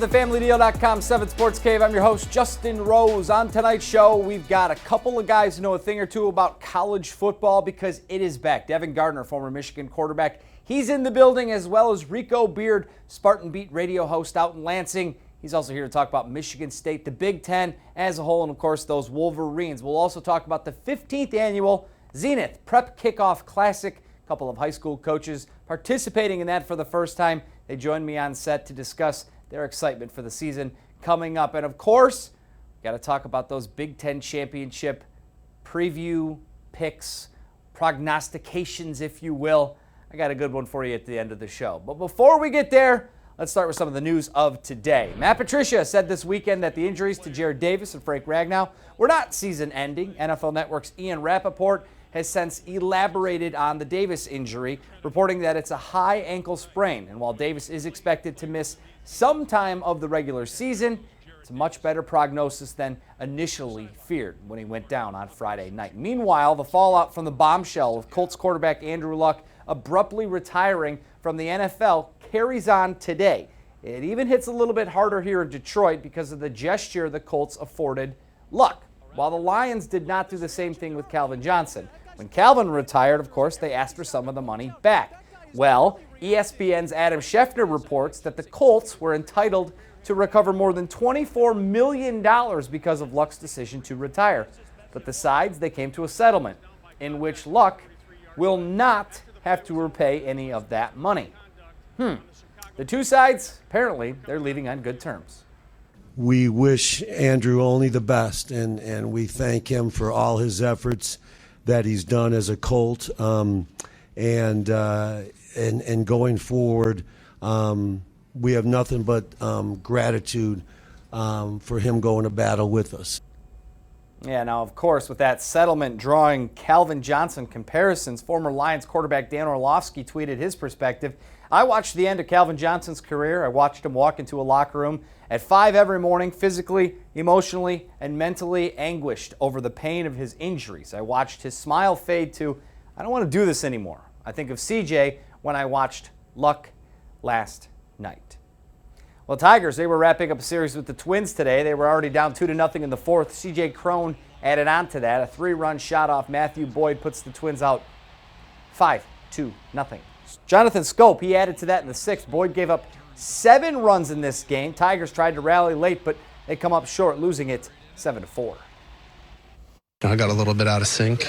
the FamilyDeal.com 7 Sports Cave. I'm your host, Justin Rose. On tonight's show, we've got a couple of guys who know a thing or two about college football because it is back. Devin Gardner, former Michigan quarterback, he's in the building, as well as Rico Beard, Spartan Beat radio host out in Lansing. He's also here to talk about Michigan State, the Big Ten as a whole, and of course those Wolverines. We'll also talk about the 15th annual Zenith Prep Kickoff Classic. A couple of high school coaches participating in that for the first time. They joined me on set to discuss their excitement for the season coming up. And of course, got to talk about those Big Ten championship preview picks, prognostications, if you will. I got a good one for you at the end of the show. But before we get there, let's start with some of the news of today. Matt Patricia said this weekend that the injuries to Jared Davis and Frank Ragnow were not season-ending. NFL Network's Ian Rappaport has since elaborated on the Davis injury, reporting that it's a high ankle sprain. And while Davis is expected to miss some time of the regular season, it's a much better prognosis than initially feared when he went down on Friday night. Meanwhile, the fallout from the bombshell of Colts quarterback Andrew Luck abruptly retiring from the NFL carries on today. It even hits a little bit harder here in Detroit because of the gesture the Colts afforded Luck, while the Lions did not do the same thing with Calvin Johnson. When Calvin retired, of course, they asked for some of the money back. Well, ESPN's Adam Schefter reports that the Colts were entitled to recover more than $24 million because of Luck's decision to retire. But the sides, they came to a settlement in which Luck will not have to repay any of that money. The two sides, apparently, they're leaving on good terms. We wish Andrew only the best, and we thank him for all his efforts that he's done as a Colt, and going forward, we have nothing but gratitude for him going to battle with us. Yeah, now, of course, with that settlement drawing Calvin Johnson comparisons, former Lions quarterback Dan Orlovsky tweeted his perspective. I watched the end of Calvin Johnson's career. I watched him walk into a locker room at 5 every morning, physically, emotionally, and mentally anguished over the pain of his injuries. I watched his smile fade to, I don't want to do this anymore. I think of CJ when I watched Luck last night. Well, Tigers, they were wrapping up a series with the Twins today. They were already down 2-0 in the fourth. CJ Cron added on to that. A 3-run shot off Matthew Boyd puts the Twins out 5-0. Jonathan Scope, he added to that in the sixth. Boyd gave up 7 runs in this game. Tigers tried to rally late, but they come up short, losing it 7-4. I got a little bit out of sync,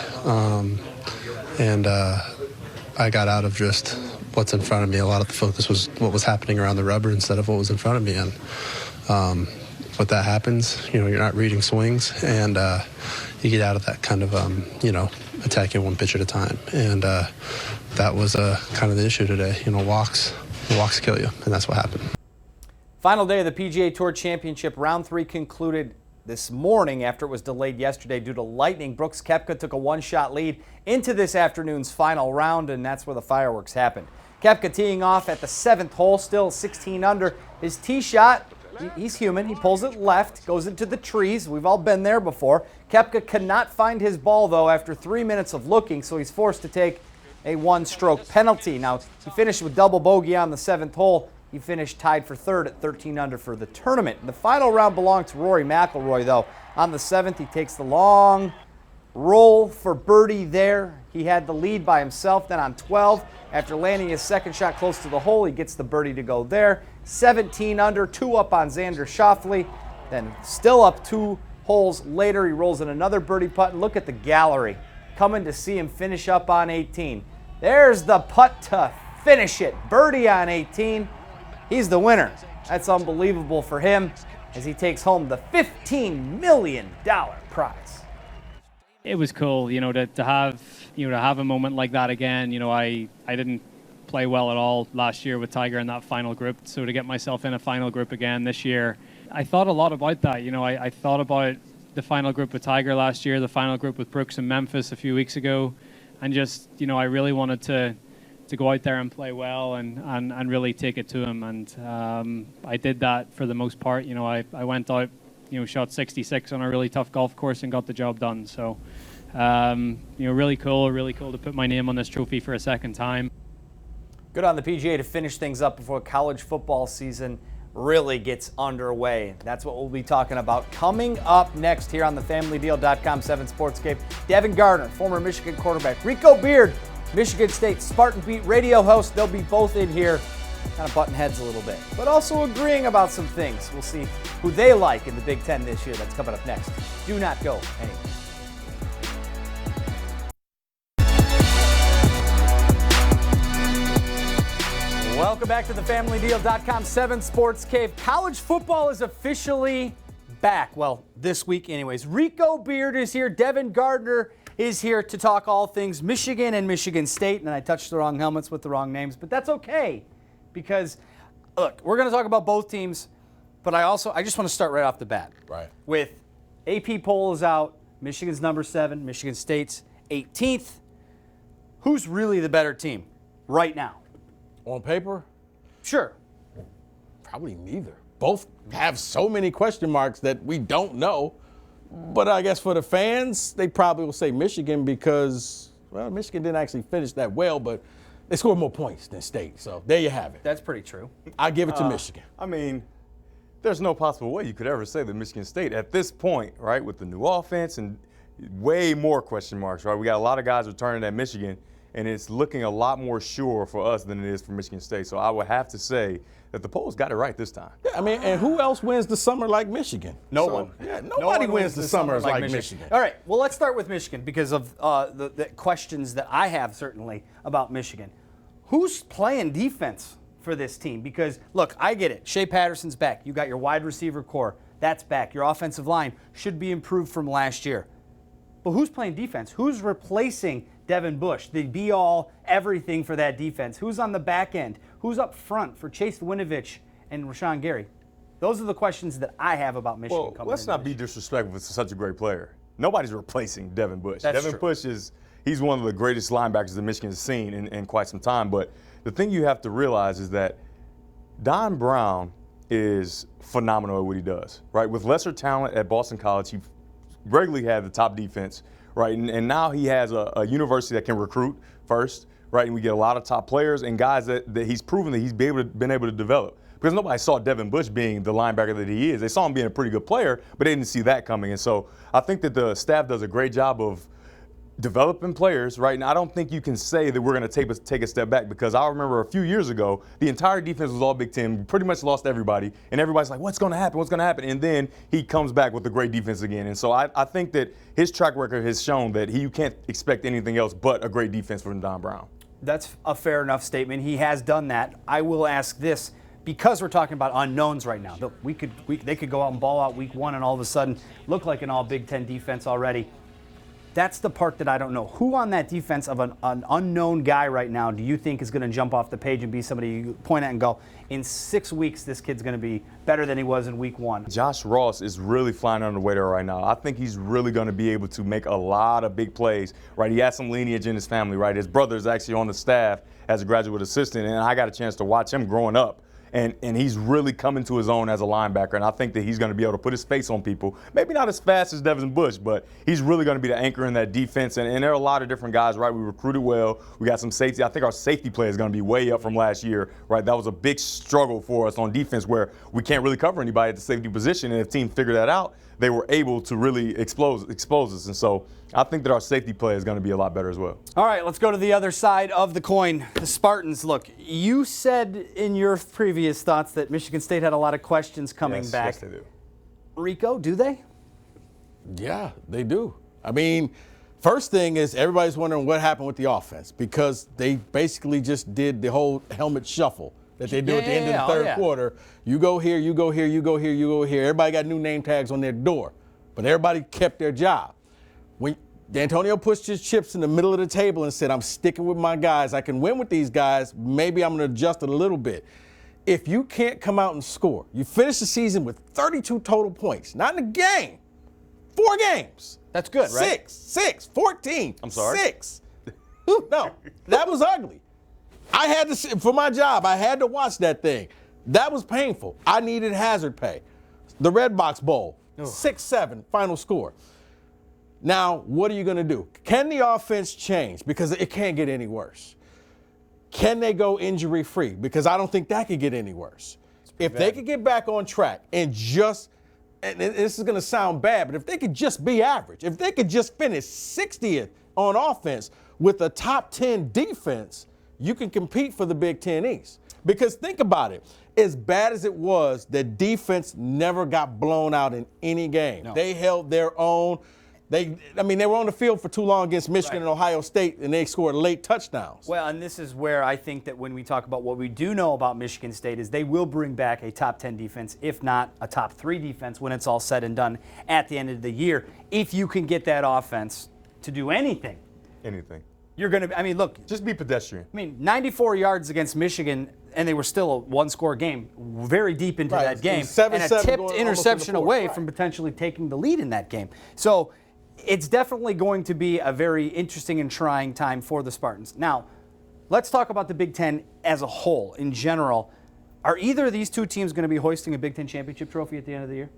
and I got out of just what's in front of me. A lot of the focus was what was happening around the rubber instead of what was in front of me. And when that happens, you're not reading swings, and you get out of that kind of, attacking one pitch at a time. And that was kind of the issue today. Walks kill you, and that's what happened. Final day of the PGA Tour Championship. Round 3 concluded this morning after it was delayed yesterday due to lightning. Brooks Koepka took a one-shot lead into this afternoon's final round, and that's where the fireworks happened. Koepka teeing off at the 7th hole, still 16 under. His tee shot, he's human. He pulls it left, goes into the trees. We've all been there before. Koepka cannot find his ball, though, after 3 minutes of looking, so he's forced to take a one-stroke penalty. Now, he finished with double bogey on the 7th hole. He finished tied for third at 13 under for the tournament. And the final round belonged to Rory McIlroy, though. On the 7th, he takes the long roll for birdie there. He had the lead by himself. Then on 12, after landing his second shot close to the hole, he gets the birdie to go there. 17 under, 2 up on Xander Schauffele. Then still up 2 holes later, he rolls in another birdie putt. And look at the gallery coming to see him finish up on 18. There's the putt to finish it. Birdie on 18. He's the winner. That's unbelievable for him as he takes home the $15 million prize. It was cool, to have a moment like that again. I didn't play well at all last year with Tiger in that final group, so to get myself in a final group again this year, I thought a lot about that. I thought about the final group with Tiger last year, the final group with Brooks in Memphis a few weeks ago, and just, I really wanted to go out there and play well and really take it to him. And I did that for the most part. I went out, shot 66 on a really tough golf course and got the job done. So, really cool to put my name on this trophy for a second time. Good on the PGA to finish things up before college football season really gets underway. That's what we'll be talking about coming up next here on the FamilyDeal.com 7 Sportscape. Devin Gardner, former Michigan quarterback. Rico Beard, Michigan State Spartan Beat radio host. They'll be both in here kind of butting heads a little bit, but also agreeing about some things. We'll see who they like in the Big Ten this year. That's coming up next. Do not go anywhere. Welcome back to the FamilyDeal.com 7 Sports Cave. College football is officially back. Well, this week anyways. Rico Beard is here. Devin Gardner is here to talk all things Michigan and Michigan State. And I touched the wrong helmets with the wrong names, but that's okay because, look, we're going to talk about both teams, but I just want to start right off the bat. Right. With AP poll is out, Michigan's number 7, Michigan State's 18th. Who's really the better team right now? On paper, Sure. probably neither. Both have so many question marks that we don't know. But I guess for the fans, they probably will say Michigan because, well, Michigan didn't actually finish that well, but they scored more points than State. So there you have it. That's pretty true. I give it to Michigan. I mean, there's no possible way you could ever say that Michigan State at this point, right, with the new offense and way more question marks, right? We got a lot of guys returning at Michigan, and it's looking a lot more sure for us than it is for Michigan State. So I would have to say that the polls got it right this time. Yeah, I mean, and who else wins the summer like Michigan? No So, one. Yeah, No nobody one wins the summer like Michigan. All right, well, let's start with Michigan because of the questions that I have certainly about Michigan. Who's playing defense for this team? Because, look, I get it. Shea Patterson's back. You got your wide receiver core. That's back. Your offensive line should be improved from last year. But who's playing defense? Who's replacing Devin Bush, the be-all, everything for that defense? Who's on the back end? Who's up front for Chase Winovich and Rashawn Gary? Those are the questions that I have about Michigan Well, coming let's into not this be disrespectful to such a great player. Nobody's replacing Devin Bush. That's Devin true. Bush he's one of the greatest linebackers that Michigan's seen in quite some time. But the thing you have to realize is that Don Brown is phenomenal at what he does, right? With lesser talent at Boston College, he regularly had the top defense, right? And now he has a university that can recruit first, right? And we get a lot of top players and guys that he's proven that he's been able to develop. Because nobody saw Devin Bush being the linebacker that he is. They saw him being a pretty good player, but they didn't see that coming. And so I think that the staff does a great job of developing players, right? And I don't think you can say that we're going to take a step back because I remember a few years ago, the entire defense was all Big Ten. We pretty much lost everybody, and everybody's like, what's going to happen? What's going to happen? And then he comes back with a great defense again. And so I think that his track record has shown that you can't expect anything else but a great defense from Don Brown. That's a fair enough statement. He has done that. I will ask this, because we're talking about unknowns right now. They could go out and ball out week 1 and all of a sudden look like an all Big Ten defense already. That's the part that I don't know. Who on that defense of an unknown guy right now do you think is going to jump off the page and be somebody you point at and go, in 6 weeks, this kid's going to be better than he was in week 1? Josh Ross is really flying under the radar right now. I think he's really going to be able to make a lot of big plays, right? He has some lineage in his family, right? His brother is actually on the staff as a graduate assistant, and I got a chance to watch him growing up. And he's really coming to his own as a linebacker, and I think that he's going to be able to put his face on people. Maybe not as fast as Devin Bush, but he's really going to be the anchor in that defense. And there are a lot of different guys, right? We recruited well. We got some safety. I think our safety play is going to be way up from last year, right? That was a big struggle for us on defense where we can't really cover anybody at the safety position. And if teams figured that out, they were able to really expose us. And so I think that our safety play is going to be a lot better as well. All right, let's go to the other side of the coin. The Spartans. Look, you said in your previous thoughts that Michigan State had a lot of questions coming back. Yes, they do. Rico, do they? Yeah, they do. I mean, first thing is everybody's wondering what happened with the offense because they basically just did the whole helmet shuffle that they do at the end of the third quarter. You go here, you go here, you go here, you go here. Everybody got new name tags on their door, but everybody kept their job. When D'Antonio pushed his chips in the middle of the table and said, I'm sticking with my guys. I can win with these guys. Maybe I'm going to adjust it a little bit. If you can't come out and score, you finish the season with 32 total points, not in a game, 4 games. That's good, right? 6, 14. I'm sorry? 6. No, that was ugly. I had to, for my job, I had to watch that thing. That was painful. I needed hazard pay. The Red Box Bowl, 6-7, final score. Now, what are you going to do? Can the offense change? Because it can't get any worse. Can they go injury-free? Because I don't think that could get any worse. If they could get back on track and just, and this is going to sound bad, but if they could just be average, if they could just finish 60th on offense with a top 10 defense, you can compete for the Big Ten East. Because think about it. As bad as it was, the defense never got blown out in any game. No. They held their own. They were on the field for too long against Michigan and Ohio State, and they scored late touchdowns. Well, and this is where I think that when we talk about what we do know about Michigan State is they will bring back a top 10 defense, if not a top 3 defense when it's all said and done at the end of the year. If you can get that offense to do anything. Anything. You're going to, look. Just be pedestrian. 94 yards against Michigan, and they were still a one-score game, very deep into that game. And a tipped interception away from potentially taking the lead in that game. So it's definitely going to be a very interesting and trying time for the Spartans. Now, let's talk about the Big Ten as a whole, in general. Are either of these two teams going to be hoisting a Big Ten championship trophy at the end of the year?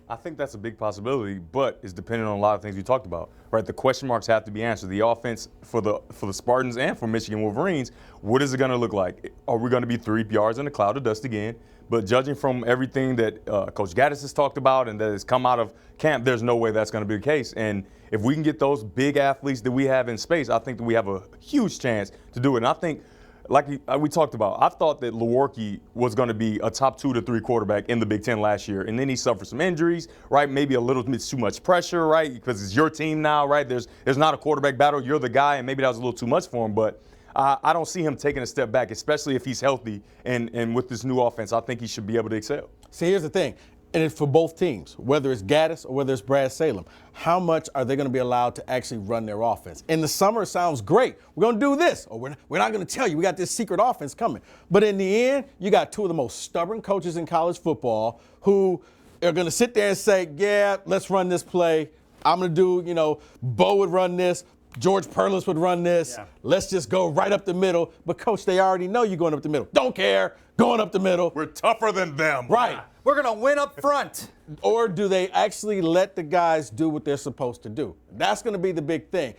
I think that's a big possibility, but it's dependent on a lot of things we talked about, right? The question marks have to be answered. The offense for the Spartans and for Michigan Wolverines, what is it going to look like? Are we going to be 3 yards in a cloud of dust again? But judging from everything that Coach Gaddis has talked about and that has come out of camp, there's no way that's going to be the case. And if we can get those big athletes that we have in space, I think that we have a huge chance to do it. And I think, like we talked about, I thought that Lewerke was going to be a top 2 to 3 quarterback in the Big Ten last year, and then he suffered some injuries, right? Maybe a little bit too much pressure, right? Because it's your team now, right? There's not a quarterback battle. You're the guy, and maybe that was a little too much for him. But I don't see him taking a step back, especially if he's healthy. And with this new offense, I think he should be able to excel. See, here's the thing. And it's for both teams, whether it's Gaddis or whether it's Brad Salem. How much are they going to be allowed to actually run their offense? In the summer, it sounds great. We're going to do this, or we're not going to tell you. We got this secret offense coming. But in the end, you got 2 of the most stubborn coaches in college football who are going to sit there and say, yeah, let's run this play. I'm going to do, Bo would run this. George Perlis would run this. Yeah. Let's just go right up the middle. But, Coach, they already know you're going up the middle. Don't care. Going up the middle. We're tougher than them. Right. We're going to win up front. Or do they actually let the guys do what they're supposed to do? That's going to be the big thing.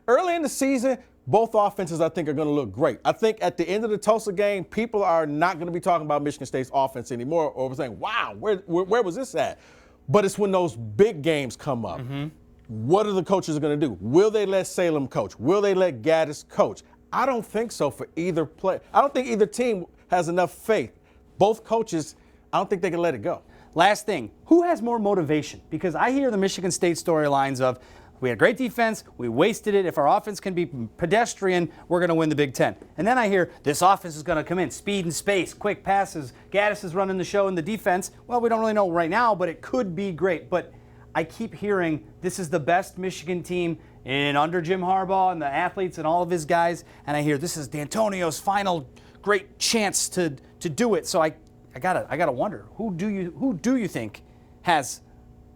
Early in the season, both offenses, I think, are going to look great. I think at the end of the Tulsa game, people are not going to be talking about Michigan State's offense anymore or saying, wow, where was this at? But it's when those big games come up. Mm-hmm. What are the coaches going to do? Will they let Salem coach? Will they let Gaddis coach? I don't think so for either play. I don't think either team has enough faith. Both coaches, I don't think they can let it go. Last thing, who has more motivation? Because I hear the Michigan State storylines of, we had great defense, we wasted it. If our offense can be pedestrian, we're going to win the Big Ten. And then I hear this offense is going to come in, speed and space, quick passes. Gaddis is running the show in the defense. Well, we don't really know right now, but it could be great. But I keep hearing this is the best Michigan team under Jim Harbaugh and the athletes and all of his guys. And I hear this is D'Antonio's final great chance to do it. So I gotta wonder, who do you think has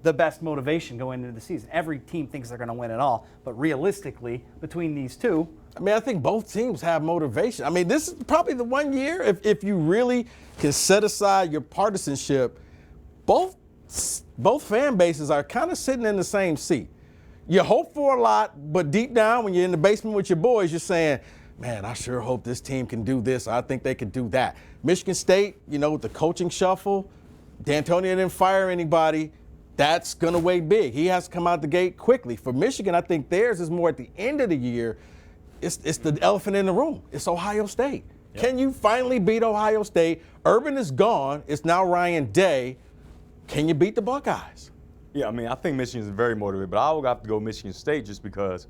the best motivation going into the season? Every team thinks they're going to win it all, but realistically, between these two, I think both teams have motivation. This is probably the one year if you really can set aside your partisanship, both fan bases are kind of sitting in the same seat. You hope for a lot, but deep down, when you're in the basement with your boys, you're saying, man, I sure hope this team can do this. I think they can do that. Michigan State, with the coaching shuffle, D'Antonio didn't fire anybody. That's going to weigh big. He has to come out the gate quickly. For Michigan, I think theirs is more at the end of the year. It's the elephant in the room. It's Ohio State. Yep. Can you finally beat Ohio State? Urban is gone. It's now Ryan Day. Can you beat the Buckeyes? Yeah, I think Michigan is very motivated, but I will have to go Michigan State just because,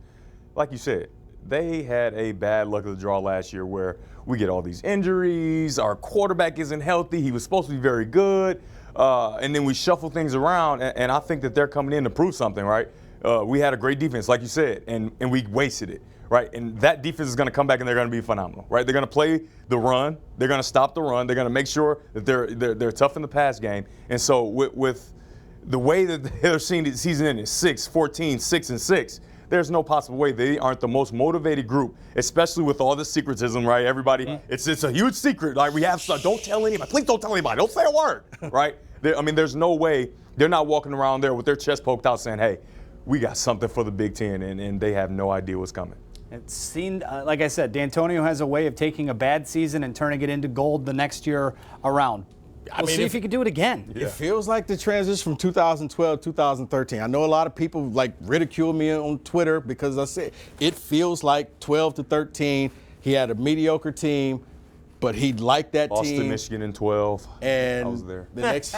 like you said, they had a bad luck of the draw last year where we get all these injuries, our quarterback isn't healthy, he was supposed to be very good, and then we shuffle things around, and I think that they're coming in to prove something, right? We had a great defense, like you said, and we wasted it, right? And that defense is going to come back and they're going to be phenomenal, right? They're going to play the run, they're going to stop the run, they're going to make sure that they're tough in the pass game, and so with the way that they're seeing the season end is 6-14, 6-6. There's no possible way they aren't the most motivated group, especially with all the secretism, right? Everybody, it's a huge secret. Like we have stuff. Don't tell anybody. Please don't tell anybody. Don't say a word, right? There's no way they're not walking around there with their chest poked out saying, hey, we got something for the Big Ten, and they have no idea what's coming. It seemed, like I said, D'Antonio has a way of taking a bad season and turning it into gold the next year around. We'll see if he can do it again. It feels like the transition from 2012 2013. I know a lot of people like ridicule me on Twitter because I said it feels like 12 to 13. He had a mediocre team, but he liked that Lost team. to Michigan in 12. And I was there. The next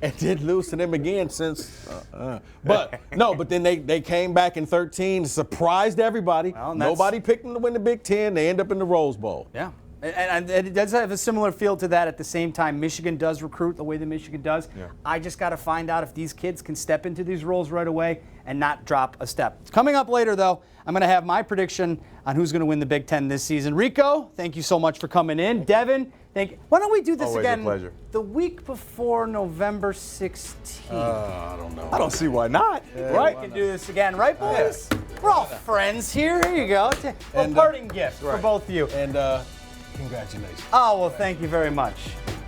and did lose to them again since. But then they came back in 13, surprised everybody. Well, Nobody picked them to win the Big Ten. They end up in the Rose Bowl. Yeah. And it does have a similar feel to that. At the same time, Michigan does recruit the way that Michigan does. Yeah. I just got to find out if these kids can step into these roles right away and not drop a step. Coming up later, though, I'm going to have my prediction on who's going to win the Big Ten this season. Rico, thank you so much for coming in. Devin, thank you. Why don't we do this Always again a pleasure. the week before November 16th? I don't know. I don't see why not. Right? We can do this again, right, boys? We're all friends here. Here you go. It's a parting gift for both of you. And congratulations. Oh, well, thank you very much.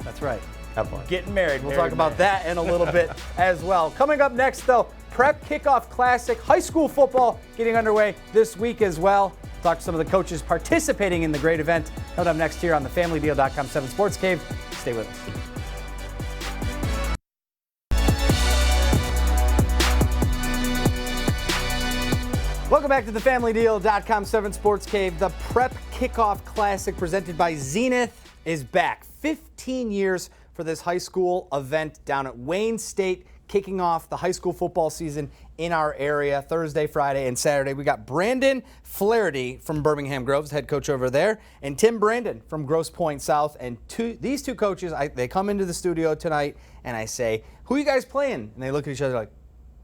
That's right. Have fun. Getting married. We'll talk about that in a little bit as well. Coming up next, though, Prep Kickoff Classic, high school football getting underway this week as well. Talk to some of the coaches participating in the great event. Coming up next here on the FamilyDeal.com 7 Sports Cave. Stay with us. Welcome back to the FamilyDeal.com 7 Sports Cave. The Prep Kickoff Classic presented by Zenith is back. 15 years for this high school event down at Wayne State, kicking off the high school football season in our area Thursday, Friday, and Saturday. We got Brandon Flaherty from Birmingham Groves, head coach over there, and Tim Brandon from Grosse Pointe South. And these two coaches, they come into the studio tonight, and I say, "Who are you guys playing?" And they look at each other like,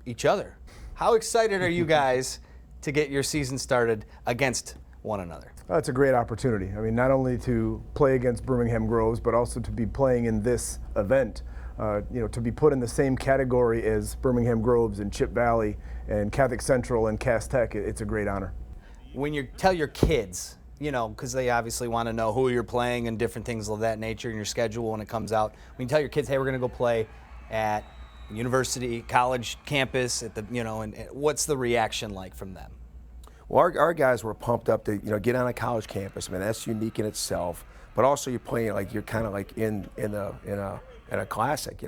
"Each other." How excited are you guys to get your season started against one another? It's a great opportunity. I mean, not only to play against Birmingham Groves, but also to be playing in this event. To be put in the same category as Birmingham Groves and Chip Valley and Catholic Central and Cass Tech, it's a great honor. When you tell your kids, because they obviously want to know who you're playing and different things of that nature in your schedule when it comes out, when you tell your kids, hey, we're going to go play at university, college campus, at the, and what's the reaction like from them? Well, our guys were pumped up to get on a college campus. I mean, that's unique in itself. But also, you're playing like you're kind of like in a classic.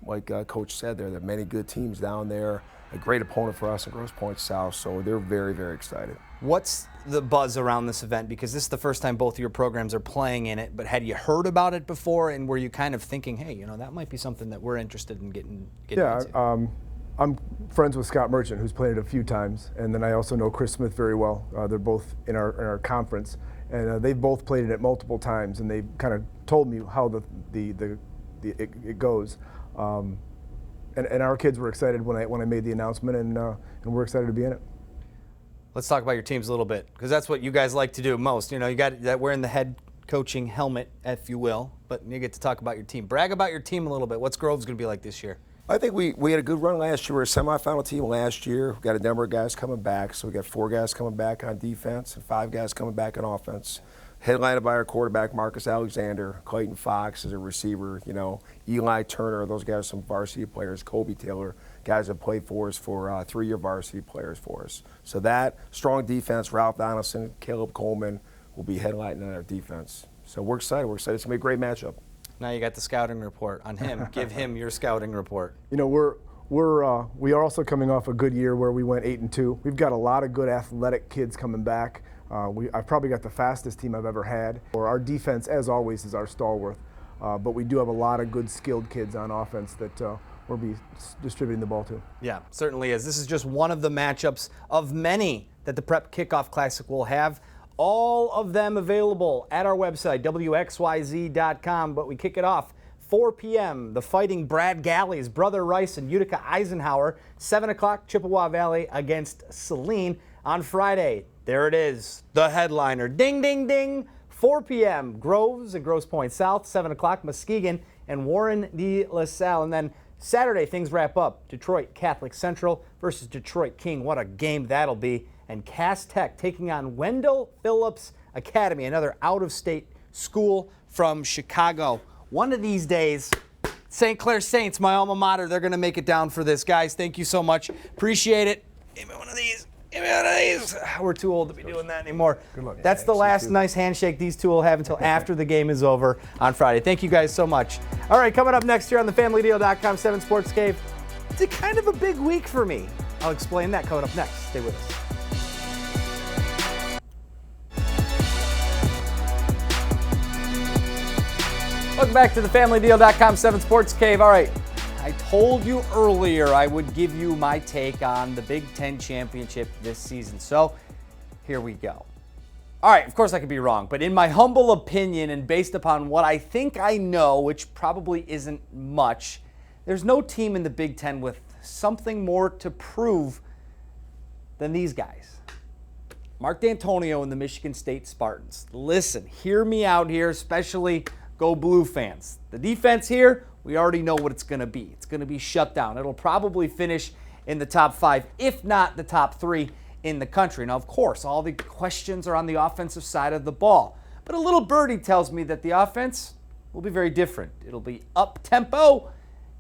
Like Coach said, there are many good teams down there. A great opponent for us in Grosse Pointe South. So they're very, very excited. What's the buzz around this event? Because this is the first time both of your programs are playing in it. But had you heard about it before, and were you kind of thinking, hey, that might be something that we're interested in getting into? I'm friends with Scott Merchant, who's played it a few times, and then I also know Chris Smith very well. They're both in our conference, and they've both played it multiple times, and they've kind of told me how it goes. And our kids were excited when I made the announcement, and we're excited to be in it. Let's talk about your teams a little bit, because that's what you guys like to do most. You got that wearing the head coaching helmet, if you will, but you get to talk about your team. Brag about your team a little bit. What's Groves going to be like this year? I think we had a good run last year. We were a semifinal team last year. We've got a number of guys coming back. So we got 4 guys coming back on defense and 5 guys coming back on offense. Headlined by our quarterback, Marcus Alexander. Clayton Fox is a receiver. Eli Turner, those guys are some varsity players. Kobe Taylor, guys that played for us for 3-year varsity players for us. So that strong defense, Ralph Donaldson, Caleb Coleman will be headlining on our defense. So we're excited. It's going to be a great matchup. Now you got the scouting report on him. Give him your scouting report. We are also coming off a good year where we went 8-2. We've got a lot of good athletic kids coming back. I've probably got the fastest team I've ever had. Our defense, as always, is our stalwart. But we do have a lot of good, skilled kids on offense that we'll be distributing the ball to. Yeah, certainly is. This is just one of the matchups of many that the Prep Kickoff Classic will have. All of them available at our website, WXYZ.com. But we kick it off 4 p.m. The Fighting Brad Galleys, Brother Rice and Utica Eisenhower. 7 o'clock, Chippewa Valley against Saline. On Friday, there it is, the headliner. Ding, ding, ding. 4 p.m. Groves and Grosse Pointe South. 7 o'clock, Muskegon and Warren de La Salle. And then Saturday, things wrap up. Detroit Catholic Central versus Detroit King. What a game that'll be. And Cass Tech taking on Wendell Phillips Academy, another out-of-state school from Chicago. One of these days, St. Clair Saints, my alma mater, they're going to make it down for this. Guys, thank you so much. Appreciate it. Give me one of these. We're too old to be doing that anymore. Good luck. That's the last nice handshake these two will have until after the game is over on Friday. Thank you guys so much. All right, coming up next year on the FamilyDeal.com 7 Sports Cave, it's a kind of a big week for me. I'll explain that coming up next. Stay with us. Welcome back to the FamilyDeal.com 7 Sports Cave. All right, I told you earlier I would give you my take on the Big Ten Championship this season. So here we go. All right, of course I could be wrong, but in my humble opinion and based upon what I think I know, which probably isn't much, there's no team in the Big Ten with something more to prove than these guys. Mark D'Antonio and the Michigan State Spartans. Listen, hear me out here, especially Go Blue fans. The defense here, we already know what it's going to be. It's going to be shut down. It'll probably finish in the top 5, if not the top 3 in the country. Now, of course, all the questions are on the offensive side of the ball. But a little birdie tells me that the offense will be very different. It'll be up-tempo,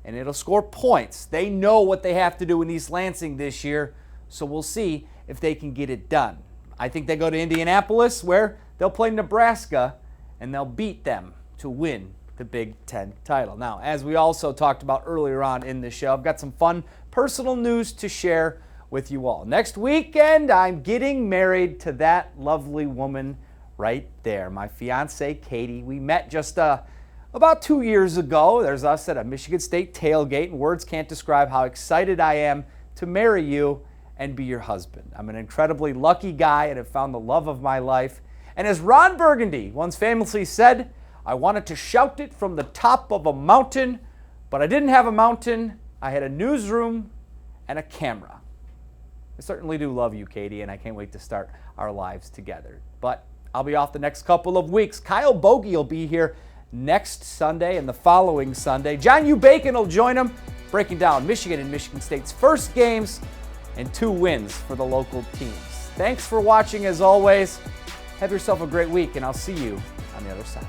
and it'll score points. They know what they have to do in East Lansing this year, so we'll see if they can get it done. I think they go to Indianapolis, where they'll play Nebraska, and they'll beat them to win the Big Ten title. Now, as we also talked about earlier on in the show, I've got some fun personal news to share with you all. Next weekend, I'm getting married to that lovely woman right there, my fiance, Katie. We met just about 2 years ago. There's us at a Michigan State tailgate, and words can't describe how excited I am to marry you and be your husband. I'm an incredibly lucky guy and have found the love of my life. And as Ron Burgundy once famously said, I wanted to shout it from the top of a mountain, but I didn't have a mountain. I had a newsroom and a camera. I certainly do love you, Katie, and I can't wait to start our lives together. But I'll be off the next couple of weeks. Kyle Bogey will be here next Sunday and the following Sunday. John U. Bacon will join him, breaking down Michigan and Michigan State's first games and 2 wins for the local teams. Thanks for watching as always. Have yourself a great week, and I'll see you on the other side.